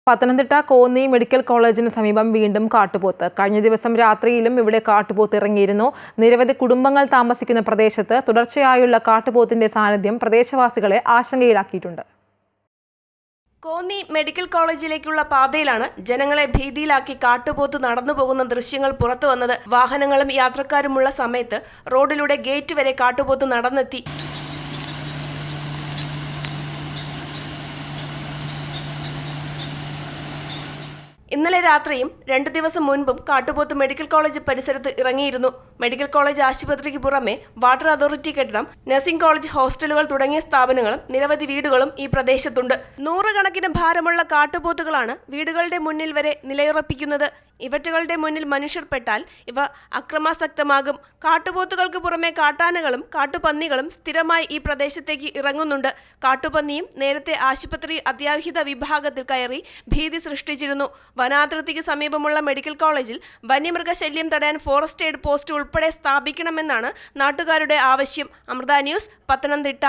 Pathanamthitta Konni medical കോളേജിന് സമീപം വീണ്ടും കാട്ടുപോത്ത്. കഴിഞ്ഞ ദിവസം രാത്രിയിലും ഇവിടെ കാട്ടുപോത്ത് ഇറങ്ങിയിരുന്നു. നിരവധി കുടുംബങ്ങൾ താമസിക്കുന്ന പ്രദേശത്ത് തുടർച്ചയായുള്ള കാട്ടുപോത്തിന്റെ സാന്നിധ്യം പ്രദേശവാസികളെ ആശങ്കയിലാക്കിയിട്ടുണ്ട്. കോന്നി മെഡിക്കൽ കോളേജിലേക്കുള്ള പാതയിലാണ് ജനങ്ങളെ ഭീതിയിലാക്കി കാട്ടുപോത്ത് നടന്നു പോകുന്ന ദൃശ്യങ്ങൾ പുറത്തു വന്നത്. വാഹനങ്ങളും യാത്രക്കാരുമുള്ള സമയത്ത് റോഡിലൂടെ ഗേറ്റ് വരെ കാട്ടുപോത്ത് നടന്നെത്തി. ഇന്നലെ രാത്രിയും 2 ദിവസം മുൻപും കാട്ടുപോത്ത് മെഡിക്കൽ കോളേജ് പരിസരത്ത് ഇറങ്ങിയിരുന്നു. മെഡിക്കൽ കോളേജ് ആശുപത്രിക്ക് പുറമെ വാട്ടർ അതോറിറ്റി കെട്ടിടം, നഴ്സിംഗ് കോളേജ്, ഹോസ്റ്റലുകൾ തുടങ്ങിയ സ്ഥാപനങ്ങളും നിരവധി വീടുകളും ഈ പ്രദേശത്തുണ്ട്. 100 കണക്കിന് ഭാരമുള്ള കാട്ടുപോത്തുകളാണ് വീടുകളുടെ മുന്നിൽ വരെ നിലയുറപ്പിക്കുന്നത്. ഇവറ്റുകളുടെ മുന്നിൽ മനുഷ്യർ പെട്ടാൽ ഇവ അക്രമാസക്തമാകും. കാട്ടുപോത്തുകൾക്ക് പുറമെ കാട്ടാനകളും കാട്ടുപന്നികളും സ്ഥിരമായി ഈ പ്രദേശത്തേക്ക് ഇറങ്ങുന്നുണ്ട്. കാട്ടുപന്നിയും നേരത്തെ ആശുപത്രി അത്യാഹിത വിഭാഗത്തിൽ കയറി ഭീതി സൃഷ്ടിച്ചിരുന്നു. വനാതിർത്തിക്ക് സമീപമുള്ള മെഡിക്കൽ കോളേജിൽ വന്യമൃഗശല്യം തടയാൻ ഫോറസ്റ്റ് എയ്ഡ് പോസ്റ്റ് ഉൾപ്പെടെ സ്ഥാപിക്കണമെന്നാണ് നാട്ടുകാരുടെ ആവശ്യം. അമൃത ന്യൂസ്, പത്തനംതിട്ട.